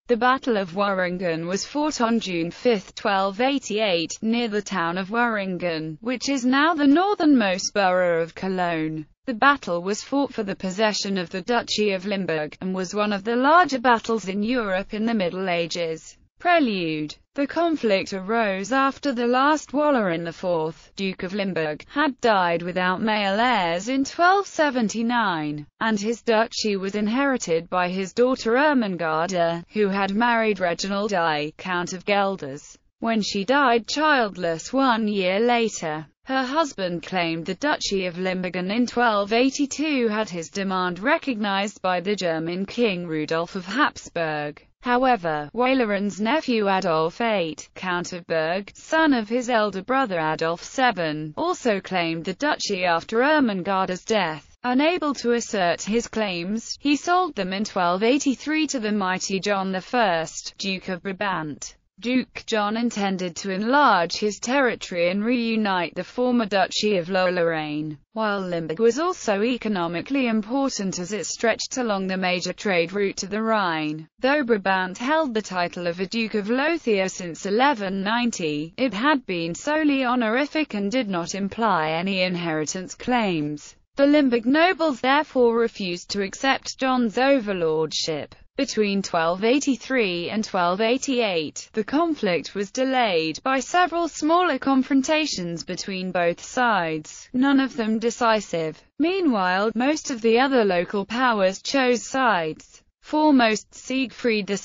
The Battle of Worringen was fought on June 5, 1288, near the town of Woringen, which is now the northernmost borough of Cologne. The battle was fought for the possession of the Duchy of Limburg, and was one of the larger battles in Europe in the Middle Ages. Prelude. The conflict arose after the last Woringen IV, Duke of Limburg, had died without male heirs in 1279, and his duchy was inherited by his daughter Ermengarde, who had married Reginald.The, Count of Gelders. When she died childless 1 year later, her husband claimed the Duchy of Limburg and in 1282 had his demand recognized by the German King Rudolf of Habsburg. However, Woleren's nephew Adolf VIII, Count of Berg, son of his elder brother Adolf VII, also claimed the duchy after Ermengarde's death. Unable to assert his claims, he sold them in 1283 to the mighty John I, Duke of Brabant. Duke John intended to enlarge his territory and reunite the former Duchy of Lorraine, while Limburg was also economically important as it stretched along the major trade route to the Rhine. Though Brabant held the title of a Duke of Lothian since 1190, it had been solely honorific and did not imply any inheritance claims. The Limburg nobles therefore refused to accept John's overlordship. Between 1283 and 1288, the conflict was delayed by several smaller confrontations between both sides, none of them decisive. Meanwhile, most of the other local powers chose sides. Foremost Siegfried II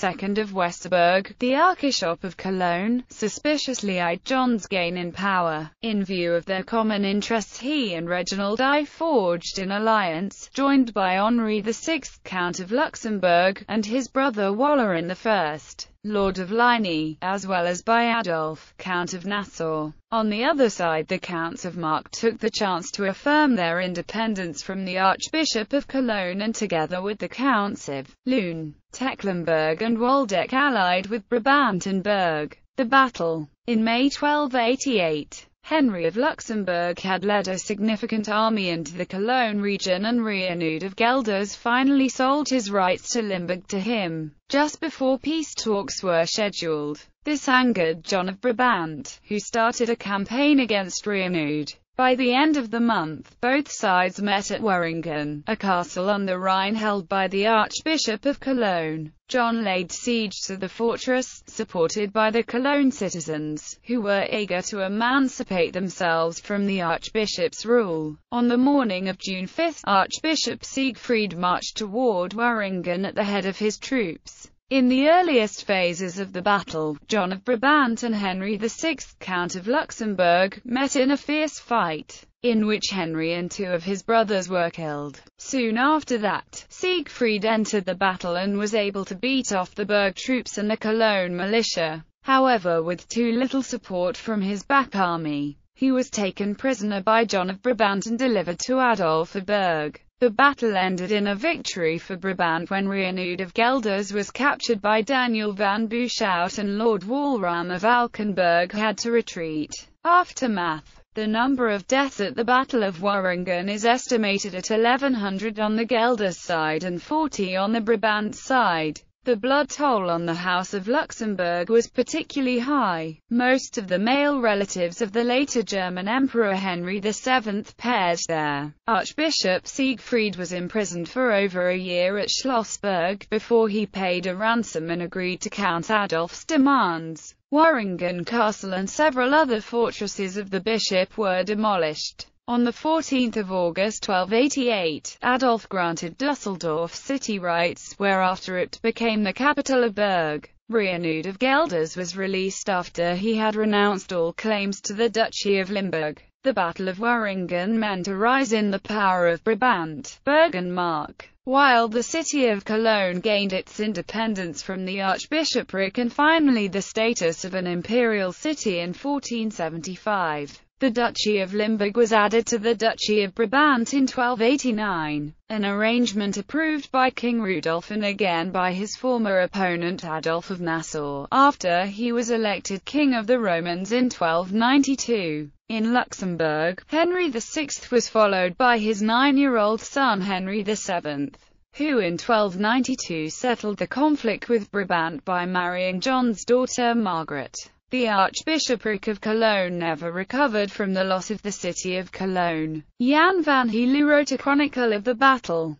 of Westerburg, the Archbishop of Cologne, suspiciously eyed John's gain in power. In view of their common interests, he and Reginald.I forged an alliance, joined by Henry VI, Count of Luxembourg, and his brother Woringen I, Lord of Ligny, as well as by Adolf, Count of Nassau. On the other side, the Counts of Mark took the chance to affirm their independence from the Archbishop of Cologne and together with the Counts of Lune, Tecklenburg and Waldeck allied with Brabant and Berg. The battle. In May 1288, Henry of Luxembourg had led a significant army into the Cologne region, and Reinoud of Gelders finally sold his rights to Limburg to him, just before peace talks were scheduled. This angered John of Brabant, who started a campaign against Reinoud. By the end of the month, both sides met at Woringen, a castle on the Rhine held by the Archbishop of Cologne. John laid siege to the fortress, supported by the Cologne citizens, who were eager to emancipate themselves from the Archbishop's rule. On the morning of June 5, Archbishop Siegfried marched toward Woringen at the head of his troops. In the earliest phases of the battle, John of Brabant and Henry VI, Count of Luxembourg, met in a fierce fight, in which Henry and 2 of his brothers were killed. Soon after that, Siegfried entered the battle and was able to beat off the Berg troops and the Cologne militia. However, with too little support from his back army, he was taken prisoner by John of Brabant and delivered to Adolf of Berg. The battle ended in a victory for Brabant when Reinoud of Gelders was captured by Daniel van Boeshout and Lord Walram of Alkenburg had to retreat. Aftermath. The number of deaths at the Battle of Worringen is estimated at 1,100 on the Gelders side and 40 on the Brabant side. The blood toll on the House of Luxembourg was particularly high. Most of the male relatives of the later German Emperor Henry VII perished there. Archbishop Siegfried was imprisoned for over a year at Schlossberg before he paid a ransom and agreed to Count Adolf's demands. Woringen Castle and several other fortresses of the bishop were demolished. On 14 August 1288, Adolf granted Dusseldorf city rights, whereafter it became the capital of Berg. Reinoud of Gelders was released after he had renounced all claims to the Duchy of Limburg. The Battle of Woringen meant a rise in the power of Brabant, Berg and Mark, while the city of Cologne gained its independence from the archbishopric and finally the status of an imperial city in 1475. The Duchy of Limburg was added to the Duchy of Brabant in 1289, an arrangement approved by King Rudolf and again by his former opponent Adolf of Nassau, after he was elected King of the Romans in 1292. In Luxembourg, Henry VI was followed by his 9-year-old son Henry VII. who in 1292 settled the conflict with Brabant by marrying John's daughter Margaret. The Archbishopric of Cologne never recovered from the loss of the city of Cologne. Jan van Helu wrote a chronicle of the battle.